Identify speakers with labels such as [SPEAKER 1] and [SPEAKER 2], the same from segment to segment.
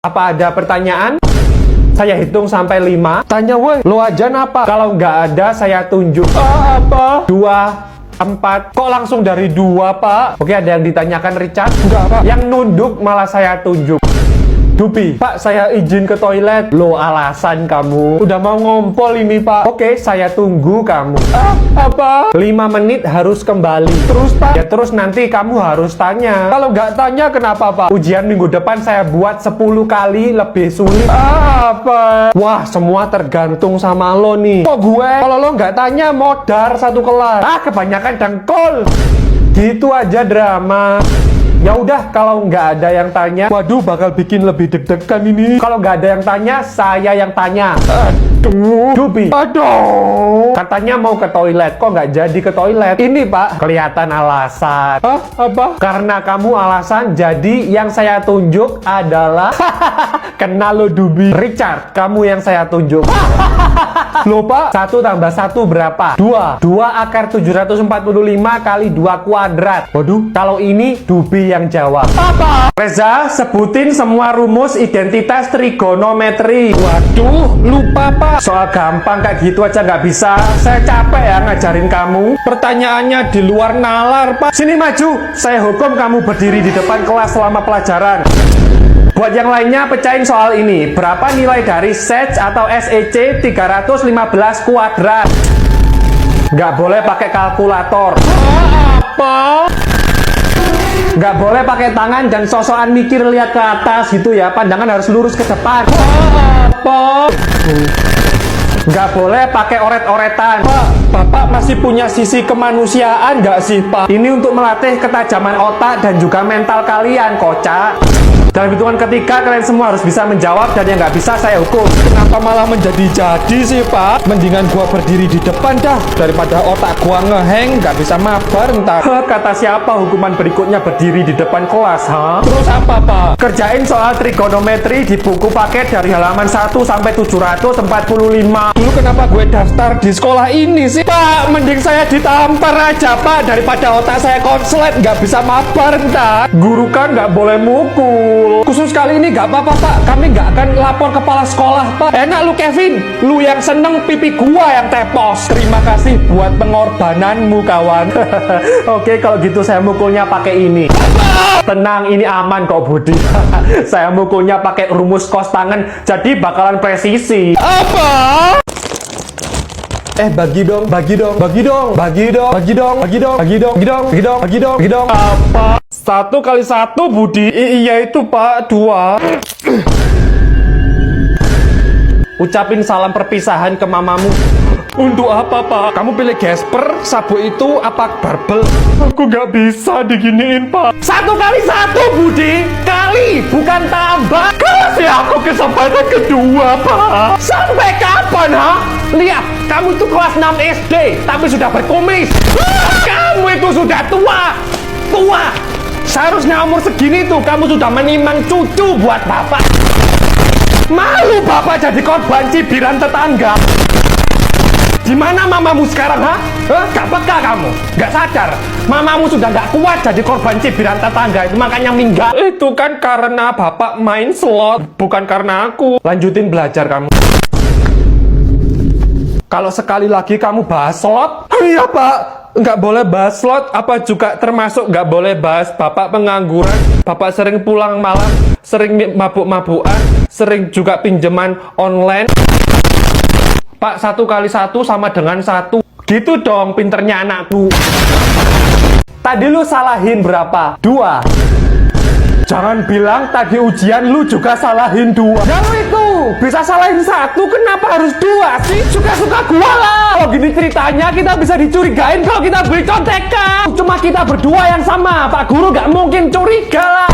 [SPEAKER 1] Apa ada pertanyaan? Saya hitung sampai 5. Tanya, woi, lo ajan apa? Kalau nggak ada, saya tunjuk. Apa? 2, 4. Kok langsung dari 2, Pak? Oke, ada yang ditanyakan Richard? Enggak, Pak. Yang nunduk malah saya tunjuk. Dupi, Pak, saya izin ke toilet. Lo alasan kamu. Udah mau ngompol ini, Pak. Oke, saya tunggu kamu. Apa? 5 menit harus kembali. Terus, Pak? Ya terus nanti kamu harus tanya. Kalau nggak tanya, kenapa, Pak? Ujian minggu depan saya buat 10 kali lebih sulit. Apa? Wah, semua tergantung sama lo nih. Kok gue? Kalau lo nggak tanya, modar satu kelas. Kebanyakan dengkul. Gitu aja drama. Ya udah, kalau nggak ada yang tanya, waduh, bakal bikin lebih deg-degan ini. Kalau nggak ada yang tanya, saya yang tanya. Aduh, Dubi. Aduh. Katanya mau ke toilet, kok nggak jadi ke toilet? Ini, Pak, kelihatan alasan. Apa? Karena kamu alasan, jadi yang saya tunjuk adalah kenal lo, Dubi. Richard, kamu yang saya tunjuk. Loh, Pak, 1 tambah 1 berapa? 2. 2 akar 745 kali 2 kuadrat. Waduh, kalau ini Dubi yang jawab. Apa? Reza, sebutin semua rumus identitas trigonometri. Waduh, lupa, Pak. Soal gampang kayak gitu aja nggak bisa. Saya capek ya ngajarin kamu. Pertanyaannya di luar nalar, Pak. Sini maju, saya hukum kamu berdiri di depan kelas selama pelajaran. Buat yang lainnya, pecahin soal ini. Berapa nilai dari SEC atau SEC 315 kuadrat? Nggak boleh pakai kalkulator. Apa? Nggak boleh pakai tangan dan sosokan mikir lihat ke atas gitu ya. Pandangan harus lurus ke depan. Apa? Nggak boleh pakai oret-oretan. Pak, Bapak masih punya sisi kemanusiaan nggak sih, Pak? Ini untuk melatih ketajaman otak dan juga mental kalian, kocak. Dalam hitungan ketiga, kalian semua harus bisa menjawab, dan yang nggak bisa saya hukum. Kenapa malah menjadi-jadi sih, Pak? Mendingan gua berdiri di depan dah, daripada otak gua ngeheng, nggak bisa mabar ntar. Kata siapa hukuman berikutnya berdiri di depan kelas, ha? Terus apa, Pak? Kerjain soal trigonometri di buku paket dari halaman 1 sampai 745. Dulu kenapa gue daftar di sekolah ini sih? Pak, mending saya ditampar aja, Pak, daripada otak saya konslet, nggak bisa mabar ntar. Guru kan nggak boleh mukul. Khusus kali ini nggak apa-apa, Pak. Kami nggak akan lapor kepala sekolah, Pak. Enak lu, Kevin. Lu yang seneng, pipi gua yang tepos. Terima kasih buat pengorbananmu, kawan. Oke, kalau gitu saya mukulnya pakai ini. Tenang, ini aman kok, Budi. Saya mukulnya pakai rumus kos tangan, jadi bakalan presisi. Apa? Bagi dong, bagi dong, bagi dong, bagi dong, bagi dong, bagi dong, bagi dong, bagi dong, bagi dong, bagi dong, bagi dong. Apa? 1 kali 1, Budi. Iya itu, Pak. 2. Ucapin salam perpisahan ke mamamu. Untuk apa, Pak? Kamu pilih Gasper, sabuk itu, apa barbel? Aku nggak bisa diginiin, Pak. 1 kali 1, Budi. Kali, bukan tambah. Kasih aku kesempatan kedua, Pak. Sampai kapan, ha? Lihat, kamu itu kelas 6 SD, tapi sudah berkumis. Kamu itu sudah tua. Tua. Seharusnya umur segini tuh, kamu sudah menimang cucu buat Bapak. Malu Bapak jadi korban cibiran tetangga. Gimana mamamu sekarang, ha? Gak peka kamu? Gak sadar? Mamamu sudah gak kuat jadi korban cibiran tetangga, itu makanya minggat. Itu kan karena Bapak main slot, bukan karena aku. Lanjutin belajar kamu. Kalau sekali lagi kamu bahas slot, iya, Pak, nggak boleh bahas slot. Apa juga termasuk nggak boleh bahas Bapak pengangguran, Bapak sering pulang malam, sering mabuk-mabukan, sering juga pinjaman online. Pak, 1 kali 1 sama dengan 1. Gitu dong pinternya anakku. Tadi lu salahin berapa? 2. Jangan bilang tadi ujian lu juga salahin 2. Ya lu itu bisa salahin 1, kenapa harus 2 sih? Suka-suka gua lah. Kalau gini ceritanya kita bisa dicurigain kalau kita beli contekan. Cuma kita berdua yang sama, Pak Guru gak mungkin curiga lah.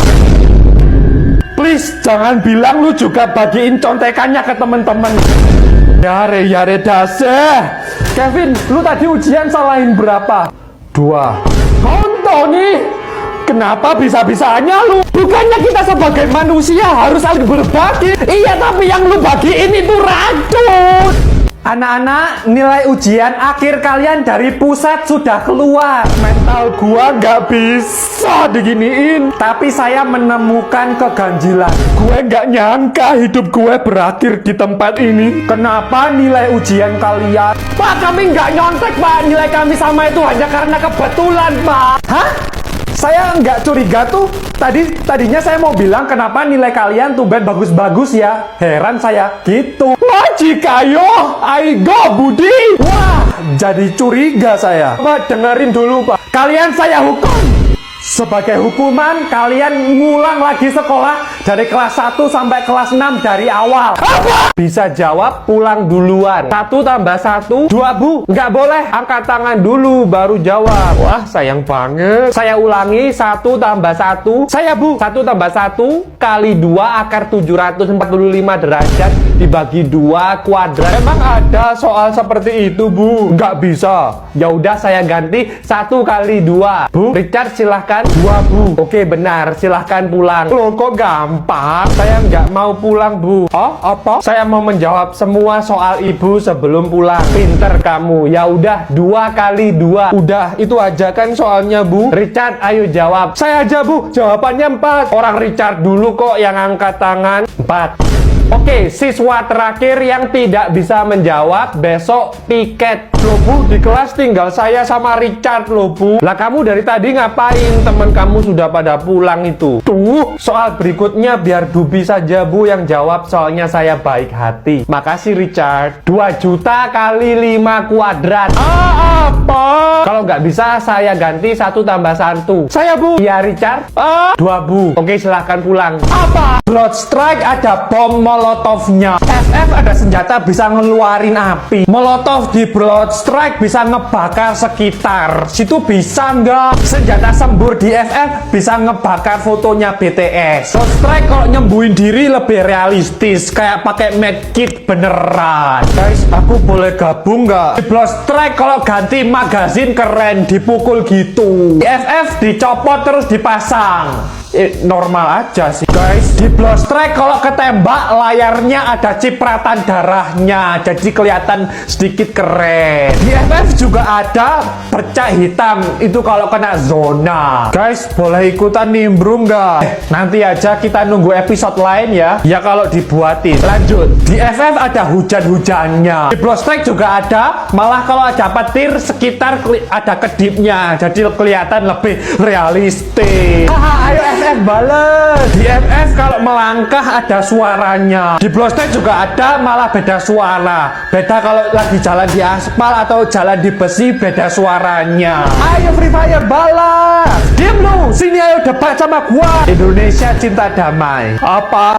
[SPEAKER 1] Please, jangan bilang lu juga bagiin contekannya ke temen-temen. Yare daseh. Kevin, lu tadi ujian salahin berapa? 2. Contoh nih. Kenapa bisa-bisanya lu? Bukannya kita sebagai manusia harus saling berbagi? Iya, tapi yang lu bagiin itu racun. Anak-anak, nilai ujian akhir kalian dari pusat sudah keluar. Mental gua nggak bisa diginiin. Tapi saya menemukan keganjilan. Gue nggak nyangka hidup gue berakhir di tempat ini. Kenapa nilai ujian kalian? Pak, kami nggak nyontek, Pak. Nilai kami sama itu hanya karena kebetulan, Pak. Hah? Saya nggak curiga tuh. Tadinya saya mau bilang kenapa nilai kalian tumben bagus-bagus ya. Heran saya gitu. Wajib ayo, aigo Budi. Wah, jadi curiga saya. Pak, dengerin dulu, Pak. Kalian saya hukum. Sebagai hukuman, kalian ngulang lagi sekolah dari kelas 1 sampai kelas 6 dari awal. Apa? Bisa jawab pulang duluan. 1 tambah 1, 2 bu. Nggak boleh, angkat tangan dulu baru jawab. Wah, sayang banget. Saya ulangi, 1 tambah 1. Saya bu, 1 tambah 1 kali 2 akar 745 derajat dibagi 2 kuadrat. Emang ada soal seperti itu, Bu? Nggak bisa. Ya udah saya ganti 1 kali 2. Bu, Richard silahkan. 2 bu. Oke benar, silahkan pulang. Loh kok gampang? Saya nggak mau pulang bu. Oh apa? Saya mau menjawab semua soal ibu sebelum pulang. Pinter kamu. Ya udah 2 kali 2. Udah itu aja kan soalnya bu. Richard ayo jawab. Saya aja bu. Jawabannya 4. Orang Richard dulu kok yang angkat tangan. 4. Oke, siswa terakhir yang tidak bisa menjawab besok piket. Loh bu, di kelas tinggal saya sama Richard loh bu. Lah kamu dari tadi ngapain? Teman kamu sudah pada pulang itu. Tuh, soal berikutnya biar Dubi saja bu yang jawab, soalnya saya baik hati. Makasih Richard. 2 juta kali 5 kuadrat. Apa? Kalau nggak bisa saya ganti 1 tambah 1. Saya bu. Iya Richard. 2 bu. Oke silahkan pulang. Apa? Blood Strike ada bom Molotovnya. FF ada senjata bisa ngeluarin api. Molotov di Blood Strike bisa ngebakar sekitar. Situ bisa nggak? Senjata sembur di FF bisa ngebakar fotonya BTS. Blood Strike kalau nyembuhin diri lebih realistis, kayak pakai medkit beneran. Guys, aku boleh gabung nggak? Di Blood Strike kalau ganti magazin keren, dipukul gitu. Di FF dicopot terus dipasang. Normal aja sih guys. Di Blood Strike kalau ketembak layarnya ada cipratan darahnya, jadi kelihatan sedikit keren. Di FF juga ada bercak hitam, itu kalau kena zona. Guys, boleh ikutan nimbrung nggak? Nanti aja kita nunggu episode lain ya. Ya kalau dibuatin. Lanjut. Di FF ada hujan-hujannya. Di Blood Strike juga ada, malah kalau ada petir sekitar ada kedipnya, jadi kelihatan lebih realistis. Haha, ayo FF bales. Di FF kalau melangkah ada suaranya. Di Blood Strike juga ada, malah beda suara. Beda kalau lagi jalan di aspal atau jalan di besi, beda suaranya. Ayo Free Fire balas. Diam lu, sini ayo debat sama gua. Indonesia cinta damai. Apa?